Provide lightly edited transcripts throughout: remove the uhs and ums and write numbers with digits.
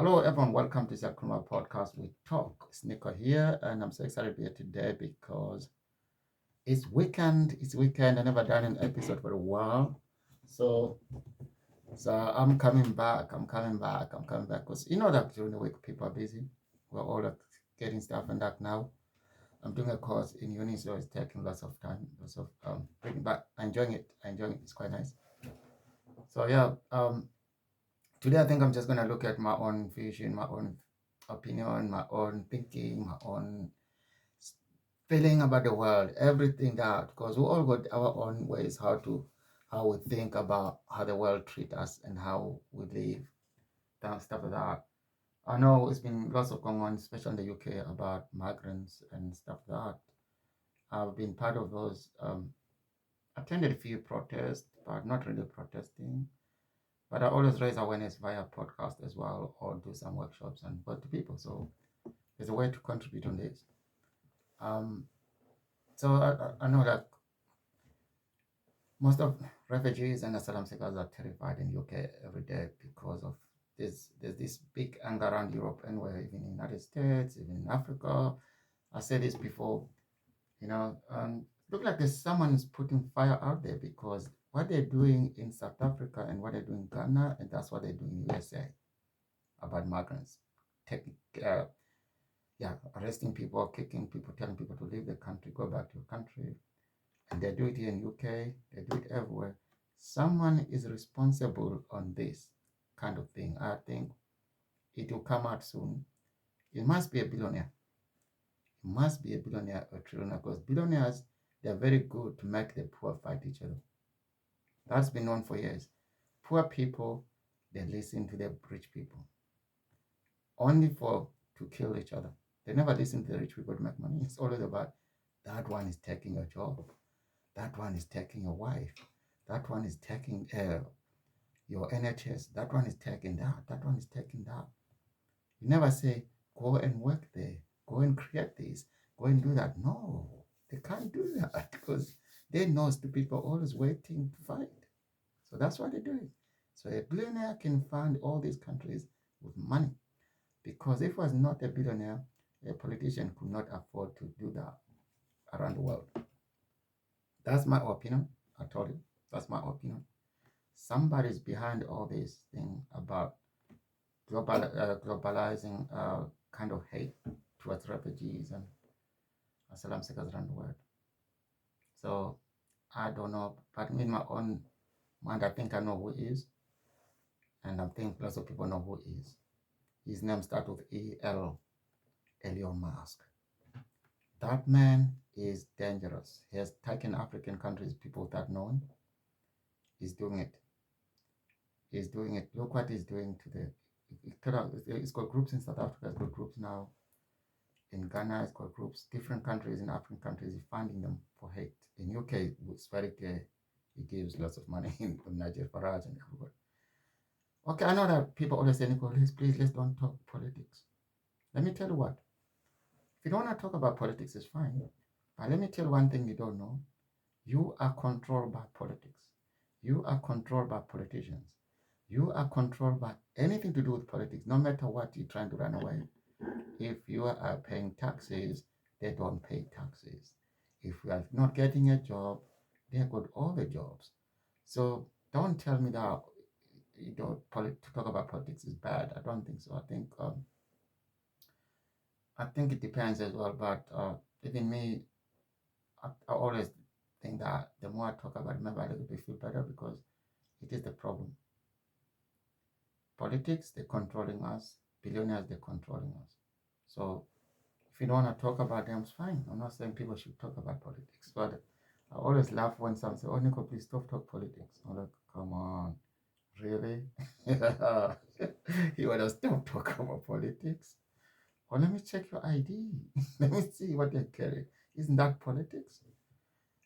Hello, everyone. Welcome to Zakruma Podcast. We talk. It's Nico here, and I'm so excited to be here today because it's weekend. It's weekend. I never done an episode for a while, so so I'm coming back. I'm coming back. I'm coming back because you know that during the week people are busy. We're all getting stuff and that now. I'm doing a course in uni, so it's taking lots of time, lots of reading, but I'm enjoying it. I'm enjoying it. It's quite nice. So yeah, today I think I'm just gonna look at my own vision, my own opinion, my own thinking, my own feeling about the world, everything that because we all got our own ways how we think about how the world treat us and how we live, that stuff like that. I know it's been lots of going on, especially in the UK, about migrants and stuff like that. I've been part of those. Attended a few protests, but not really protesting. But I always raise awareness via podcast as well, or do some workshops and go to people. So there's a way to contribute on this. Um, so I know that most of refugees and asylum seekers are terrified in UK every day because of this. There's this big anger around Europe and where even in the United States, even in Africa. I said this before, look like there's someone's putting fire out there because what they're doing in South Africa and what they're doing in Ghana, and that's what they're doing in USA about migrants. Taking, uh, arresting people, kicking people, telling people to leave the country, go back to your country. And they do it here in UK, they do it everywhere. Someone is responsible on this kind of thing. I think it will come out soon. It must be a billionaire. It must be a billionaire or trillionaire because billionaires, they're very good to make the poor fight each other. That's been known for years. Poor people, they listen to the rich people only for to kill each other. They never listen to the rich people to make money. It's always about that one is taking your job, that one is taking your wife, that one is taking your NHS, that one is taking that, that one is taking that. You never say, go and work there, go and create this, go and do that. No, they can't do that because they know stupid people are always waiting to fight. So that's what they're doing. So a billionaire can fund all these countries with money because if it was not a billionaire, a politician could not afford to do that around the world. That's my opinion. I told you, that's my opinion. Somebody's behind all this thing about globalizing kind of hate towards refugees and asylum seekers around the world. So I don't know, but in my own mind, I think I know who he is, and I think lots of people know who he is. His name starts with E.L. Elon Musk. That man is dangerous. He has taken African countries, people that know him. He's doing it. He's doing it. Look what he's doing to the. It's got groups in South Africa. It's got groups now in Ghana. It's got groups. Different countries in African countries. He's funding them for hate. In UK, it's very clear. He gives lots of money in Nigeria, Farage, and everybody. Okay, I know that people always say, Nicholas, please let's don't talk politics. Let me tell you what. If you don't want to talk about politics, it's fine. But let me tell you one thing you don't know. You are controlled by politics. You are controlled by politicians. You are controlled by anything to do with politics, no matter what you're trying to run away. If you are paying taxes, they don't pay taxes. If you are not getting a job, they got all the jobs. So don't tell me that to talk about politics is bad. I don't think so. I think it depends as well. But even me, I always think that the more I talk about it, maybe I little bit feel better because it is the problem. Politics, they're controlling us. Billionaires, they're controlling us. So if you don't want to talk about them, it's fine. I'm not saying people should talk about politics, but I always laugh when someone says, "Oh, Nico, please stop talk politics." I'm like, "Come on, really? You want to stop talking about politics? Well, let me check your ID. Let me see what they carry. Isn't that politics?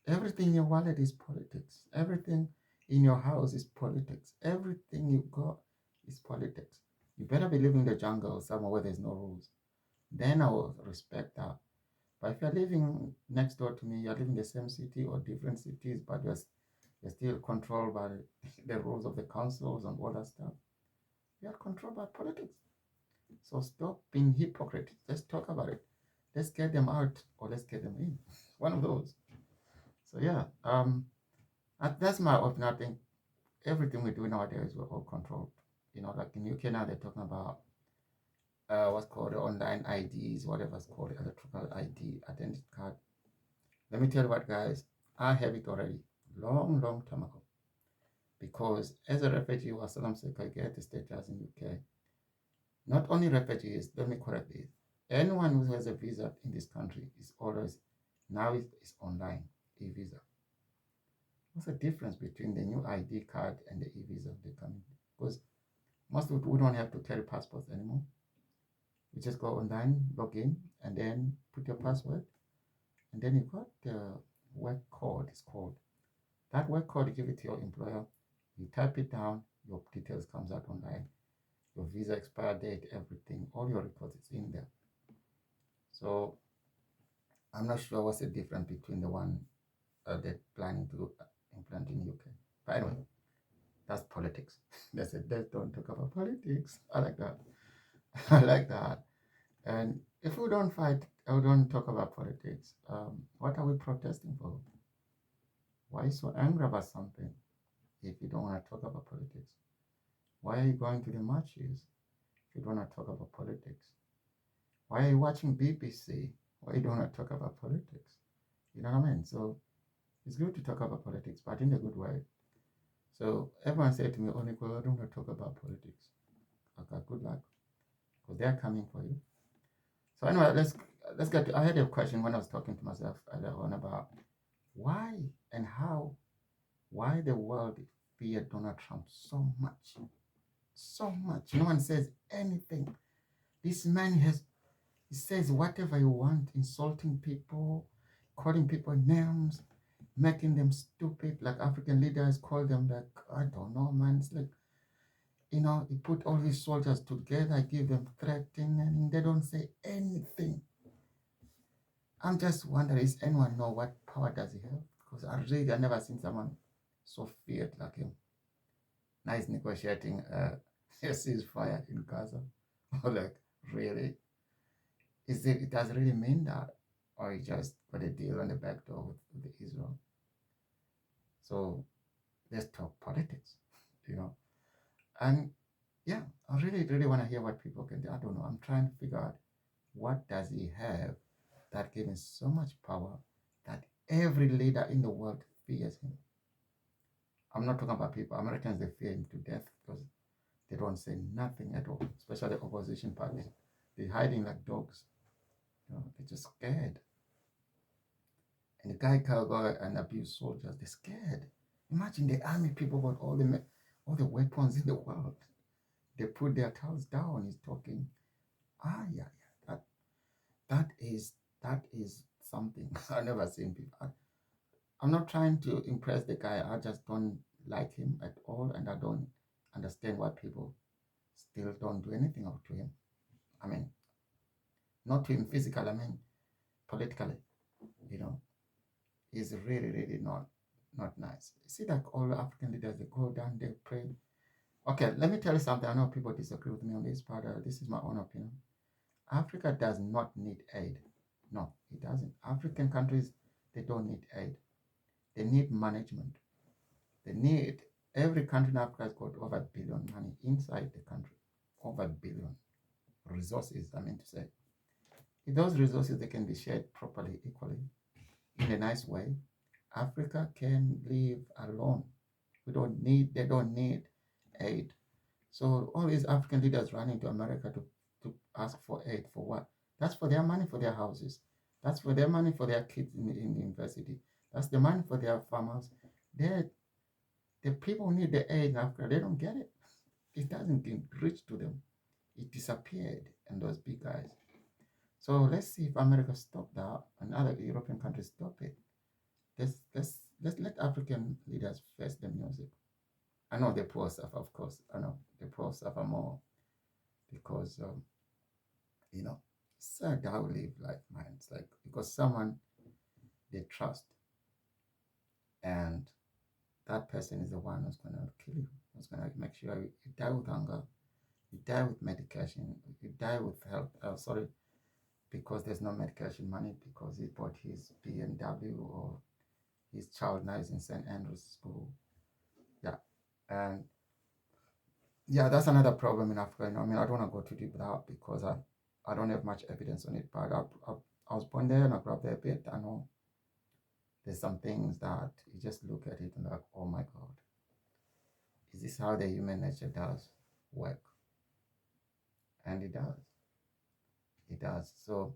Everything in your wallet is politics. Everything in your house is politics. Everything you got is politics. You better be living in the jungle somewhere where there's no rules. Then I will respect that. But if you're living next door to me, you're living in the same city or different cities, but you're still controlled by the rules of the councils and all that stuff. You're controlled by politics. So stop being hypocrite. Let's talk about it. Let's get them out or let's get them in. One of those. So yeah, that's my opinion. I think everything we do nowadays we're all controlled. Like in UK now they're talking about what's called online IDs, whatever's called electronic ID, identity card. Let me tell you what, guys, I have it already, long, long time ago. Because as a refugee or asylum seeker, get the status in UK. Not only refugees, let me correct this. Anyone who has a visa in this country is always now is online e-visa. What's the difference between the new ID card and the e-visa they come in? Because most of we don't have to carry passports anymore. You just go online, log in, and then put your password, and then you got the work code. It's called that work code. You give it to your employer. You type it down. Your details comes out online. Your visa expire date, everything, all your records is in there. So I'm not sure what's the difference between the one they're planning to implant in UK. But anyway, that's politics. They said, let's don't talk about politics. I like that. I like that. And if we don't fight, we don't talk about politics, what are we protesting for? Why are you so angry about something if you don't want to talk about politics? Why are you going to the marches if you don't want to talk about politics? Why are you watching BBC? Why you don't want to talk about politics? You know what I mean? So it's good to talk about politics, but in a good way. So everyone said to me, "Oh, Nicole, I don't want to talk about politics." Okay, good luck, because they're coming for you. So anyway, let's get to. I had a question when I was talking to myself earlier on about why and how, why the world feared Donald Trump so much, so much. No one says anything. This man he says whatever you want, insulting people, calling people names, making them stupid, like African leaders call them like, I don't know, man. It's like, he put all these soldiers together, give them threatening, and they don't say anything. I'm just wondering, is anyone know what power does he have? Because I never seen someone so feared like him. Now he's negotiating a ceasefire in Gaza. Like, really? It does really mean that? Or he just got a deal on the back door with Israel? So let's talk politics, you know. And yeah, I really, really want to hear what people can do. I don't know. I'm trying to figure out what does he have that gives him so much power that every leader in the world fears him. I'm not talking about people. Americans, they fear him to death because they don't say nothing at all, especially opposition parties. They're hiding like dogs. They're just scared. And the guy can go and abuse soldiers. They're scared. Imagine the army people got all the weapons in the world. They put their towels down. He's talking. Yeah. That is something I've never seen people. I'm not trying to impress the guy. I just don't like him at all, and I don't understand why people still don't do anything up to him. I mean, not to him physically. I mean, politically. You know, is really, really not nice. See, like all African leaders, they go down, they pray. Okay, let me tell you something. I know people disagree with me on this, but this is my own opinion. Africa does not need aid. No, it doesn't. African countries, they don't need aid. They need management. They need every country in Africa has got over a billion money inside the country. Over a billion resources, I mean to say. If those resources they can be shared properly, equally, in a nice way, Africa can live alone. They don't need aid. So all these African leaders running to America to ask for aid for what? That's for their money for their houses. That's for their money for their kids in university. That's the money for their farmers. They the people who need the aid in Africa, they don't get it. It doesn't reach to them. It disappeared in those big guys. So let's see if America stop that and other European countries stop it. Let's let African leaders face the music. I know the poor suffer, of course. I know the poor suffer more because you know, sad how we live life, man. It's like because someone they trust and that person is the one who's gonna kill you, who's gonna make sure you die with hunger, You die with medication. You die with health. Sorry, because there's no medication money because he bought his BMW or his child now is in St. Andrew's School. Yeah, and yeah, that's another problem in Africa. I mean, I don't want to go too deep with that because I don't have much evidence on it. But I was born there and I grew up there a bit. I know there's some things that you just look at it and like, oh my God, is this how the human nature does work? And it does. It does. So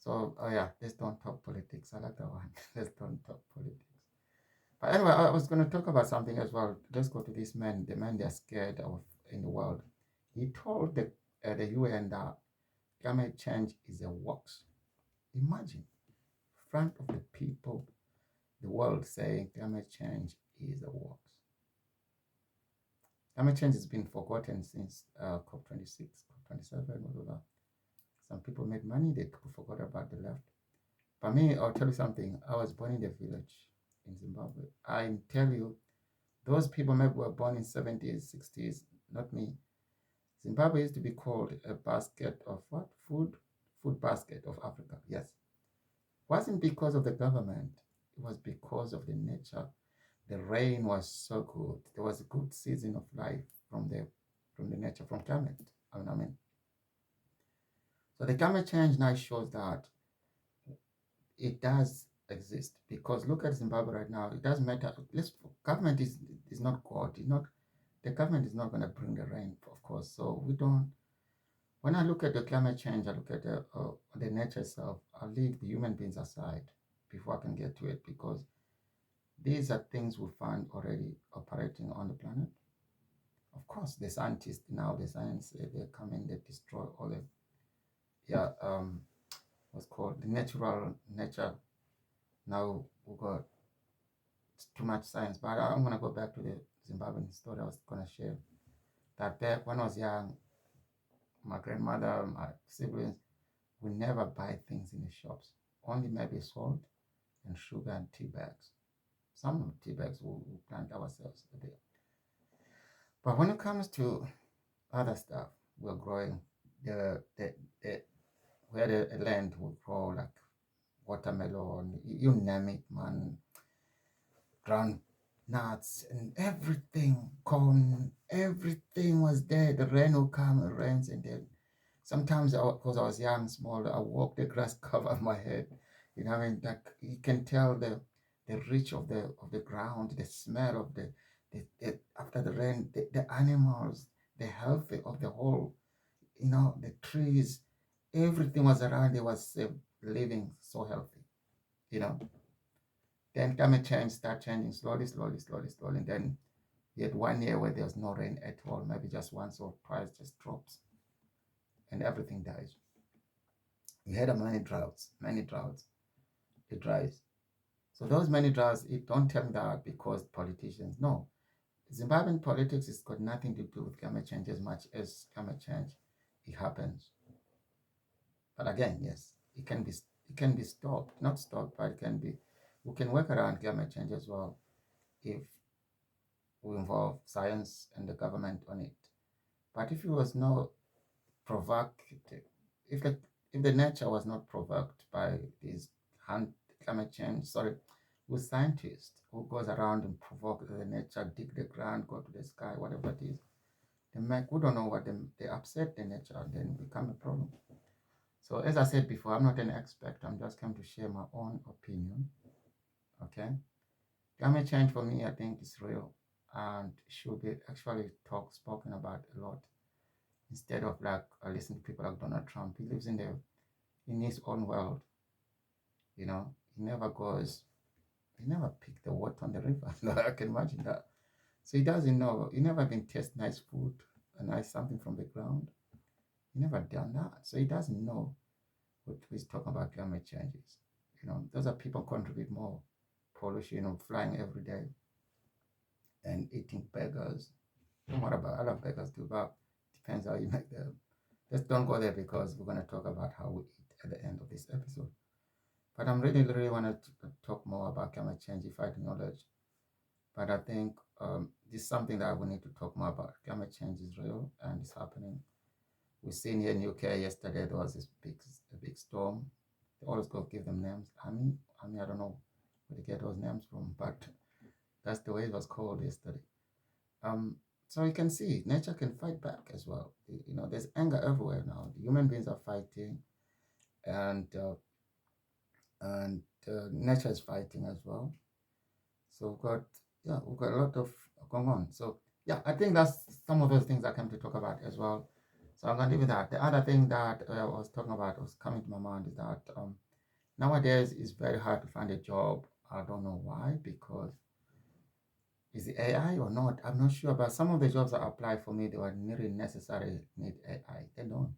oh yeah, let's don't talk politics. I like that one. Let's don't talk politics. But anyway, I was going to talk about something as well. Let's go to this man, the man they're scared of in the world. He told the UN that climate change is a hoax. Imagine, in front of the people, the world saying climate change is a hoax. Climate change has been forgotten since COP26, COP27, whatever. Some people made money, they forgot about the left. But me, I'll tell you something. I was born in a village in Zimbabwe. I tell you, those people maybe were born in 70s, 60s, not me. Zimbabwe used to be called a basket of what? Food? Food basket of Africa. Yes. It wasn't because of the government. It was because of the nature. The rain was so good. There was a good season of life from the nature, from climate. I mean. So the climate change now shows that it does exist because look at Zimbabwe right now. It doesn't matter. Government is not God. It's not the government is not going to bring the rain, of course. So we don't. When I look at the climate change, I look at the nature itself. I leave the human beings aside before I can get to it because these are things we find already operating on the planet. Of course, the scientists now, the science, they come in, they destroy all the yeah what's called the natural nature. Now we got too much science, but I'm gonna go back to the Zimbabwean story I was gonna share. That back when I was young, my grandmother, my siblings, we never buy things in the shops. Only maybe salt and sugar and tea bags. Some tea bags we plant ourselves there. But when it comes to other stuff, we're growing the where the land will grow like watermelon, you name it, man. Ground nuts and everything, corn, everything was there. The rain will come, it rains, and then sometimes because I was young, small, I walk the grass cover my head. You know, what I mean, like you can tell the reach of the ground, the smell of the after the rain, the animals, the health of the whole, you know, the trees, everything was around. It was living so healthy, you know. Then climate change start changing slowly, slowly, slowly, slowly. And then you had 1 year where there was no rain at all, maybe just once or twice, just drops, and everything dies. We had many droughts. It dries. So those many droughts, it don't tell me that because politicians. No, Zimbabwean politics has got nothing to do with climate change as much as climate change. It happens. But again, yes, it can be stopped, not stopped, but it can be. We can work around climate change as well if we involve science and the government on it. But if it was not provocative, if the if the nature was not provoked by these hand climate change, sorry, with scientists who goes around and provoke the nature, dig the ground, go to the sky, whatever it is, we don't know what they upset the nature and then become a problem. So as I said before, I'm not an expert. I'm just going to share my own opinion. Okay, climate change for me, I think is real and should be actually spoken about a lot instead of like listening to people like Donald Trump. He lives in his own world. You know, he never picked the water on the river. I can imagine that. So he doesn't know. He never even taste nice food, a nice something from the ground. He never done that. So he doesn't know what he's talking about climate changes. You know, those are people contribute more pollution, you know, flying every day and eating burgers. And what about other burgers too? But depends how you make them. Let's don't go there because we're gonna talk about how we eat at the end of this episode. But I'm really want to talk more about climate change if I acknowledge. But I think this is something that we need to talk more about. Climate change is real and it's happening. We've seen here in UK yesterday there was this big storm. They always go give them names. I don't know where they get those names from, but that's the way it was called yesterday. Um, so you can see nature can fight back as well. There's anger everywhere now. The human beings are fighting, and nature is fighting as well. So we've got a lot of going on. So yeah, I think that's some of those things I came to talk about as well. So I'm gonna leave it at that. The other thing that I was talking about was coming to my mind is that nowadays it's very hard to find a job. I don't know why, because is it AI or not? I'm not sure. But some of the jobs that apply for me, they were really necessary need AI. They don't.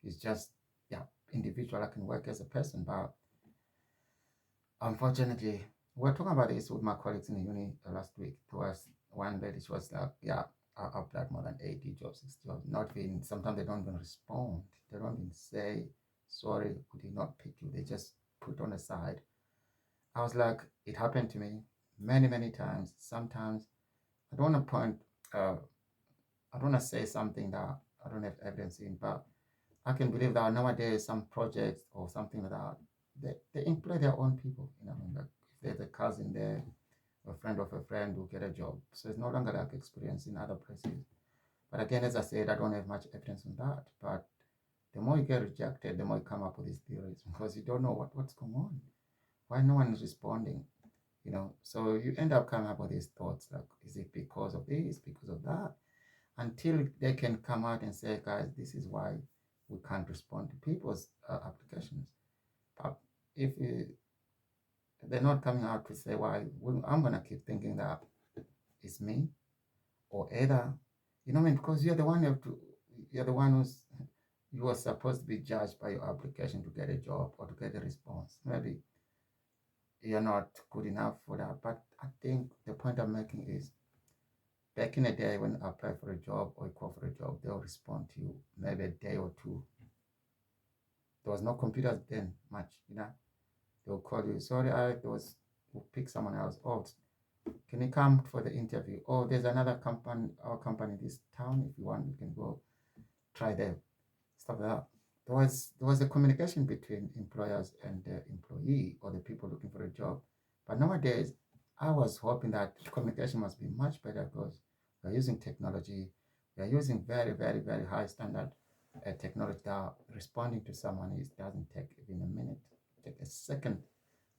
It's just yeah, individual. I can work as a person, but unfortunately, we were talking about this with my colleagues in the uni last week. There was one lady, she was like, yeah, I applied more than 80 jobs, 60 jobs. Not even, sometimes they don't even respond. They don't even say, sorry, we did not pick you. They just put on the side. I was like, it happened to me many, many times. Sometimes I don't want to point, uh, I don't want to say something that I don't have evidence in, but I can believe that nowadays some projects or something like that, they employ their own people. Like if there's a cousin there, a friend of a friend will get a job. So it's no longer like experience in other places. But again, as I said, I don't have much evidence on that. But the more you get rejected, the more you come up with these theories because you don't know what's going on. Why no one is responding? So you end up coming up with these thoughts like, is it because of this, because of that? Until they can come out and say, guys, this is why we can't respond to people's applications. But if they're not coming out to say why, I'm going to keep thinking that it's me or either, because you're the one you are supposed to be judged by your application to get a job or to get a response. Maybe you're not good enough for that. But I think the point I'm making is back in the day when you apply for a job or you call for a job, they'll respond to you maybe a day or two. There was no computers then much. They'll call you, sorry, we'll pick someone else. Oh, can you come for the interview? Oh, there's another company, our company in this town. If you want, you can go try them. Stuff like that. There was a communication between employers and the employee or the people looking for a job. But nowadays, I was hoping that communication must be much better because we're using technology. We're using very, very, very high standard technology that responding to someone doesn't take even a minute, take a second.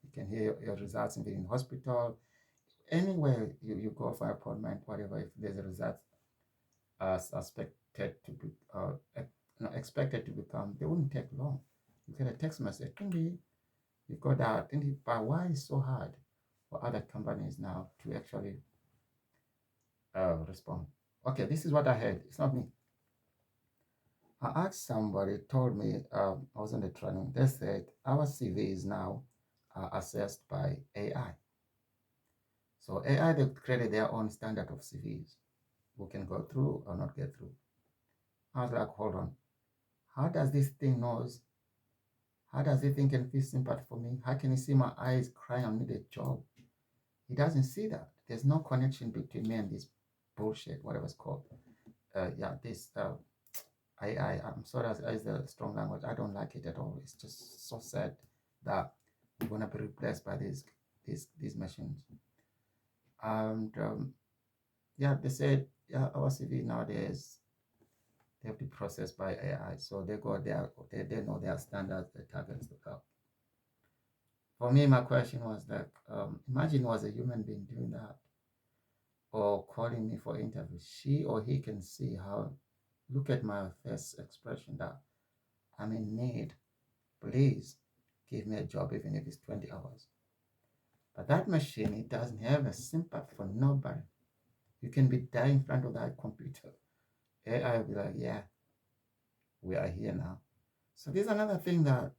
You can hear your results in the hospital. Anywhere you go for appointment, whatever, if there's a result suspected to be expected to become, they wouldn't take long. You get a text message, thingy, you got that, thingy. But why is so hard for other companies now to actually respond? Okay, this is what I heard. It's not me. I asked somebody, told me, I was in the training. They said our CVs now are assessed by AI. So AI, they created their own standard of CVs. Who can go through or not get through. I was like, hold on. How does this thing knows? How does it think and feel sympathy for me? How can he see my eyes crying I need a job? He doesn't see that. There's no connection between me and this bullshit, whatever it's called. This I'm sorry, as the strong language. I don't like it at all. It's just so sad that we're gonna be replaced by these machines. And they said our CV nowadays they have to be processed by AI. So they know their standards, their targets to help. For me, my question was like, imagine was a human being doing that or calling me for interview. She or he can see how, look at my face expression that I'm in need. Please give me a job even if it's 20 hours. But that machine, it doesn't have a sympathy for nobody. You can be dying in front of that computer. AI will be like, yeah, we are here now. So there's another thing that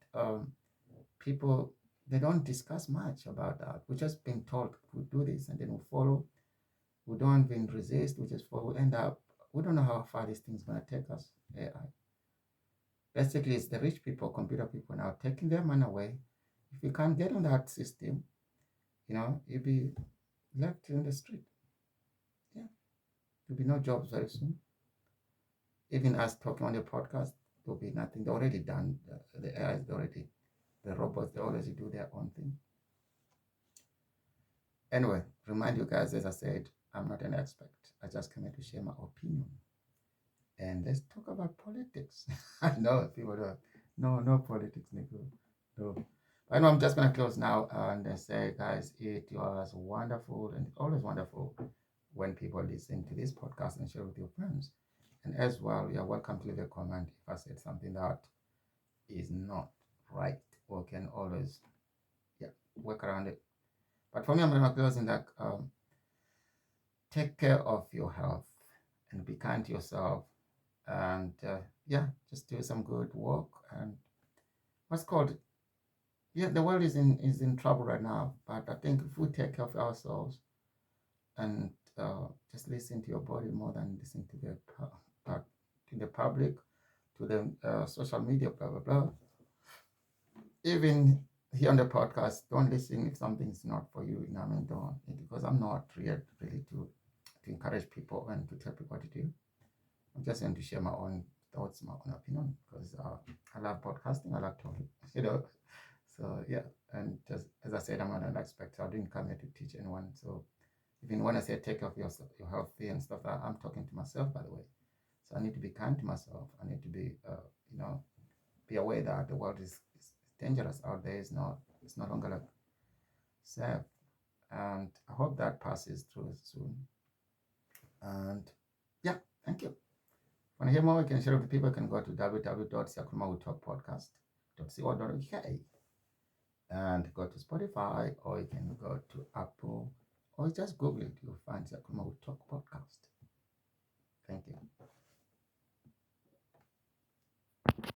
people, they don't discuss much about that. We're just being told we do this and then we follow. We don't even resist. We just follow. We end up, we don't know how far this thing's going to take us. AI. Basically, it's the rich people, computer people now taking their money away. If you can't get on that system, you'll be left in the street. Yeah. There'll be no jobs very soon. Even us talking on the podcast, there'll be nothing. They're already done. The AI is already, the robots, they already do their own thing. Anyway, remind you guys, as I said, I'm not an expert. I just came here to share my opinion. And let's talk about politics. I know people don't. No, no politics, Nico. No. I know I'm just going to close now and say, guys, it was wonderful and always wonderful when people listen to this podcast and share with your friends. And as well, you're welcome to leave a comment if I said something that is not right or can always, yeah, work around it. But for me, I'm going to close in that take care of your health and be kind to yourself. And yeah, just do some good work. And what's called, yeah, the world is in trouble right now. But I think if we take care of ourselves and just listen to your body more than listen to the public, to the social media, blah blah blah. Even here on the podcast, don't listen if something's not for you. You know what I mean? Don't, because I'm not really to encourage people and to tell people what to do. I'm just going to share my own thoughts, my own opinion, because I love podcasting. I love talking, you know. So yeah, and just as I said, I'm not an expert. So I didn't come here to teach anyone. So even when I say take care of yourself, your healthy and stuff, I'm talking to myself, by the way. So I need to be kind to myself. I need to be, you know, be aware that the world is dangerous out there. It's no longer like safe. And I hope that passes through soon. And yeah, thank you. Want to hear more? You can share with people. You can go to www.siakulumawutalkpodcast.co.uk and go to Spotify, or you can go to Apple, or just Google it. You'll find Siakuluma Talk Podcast. Thank you.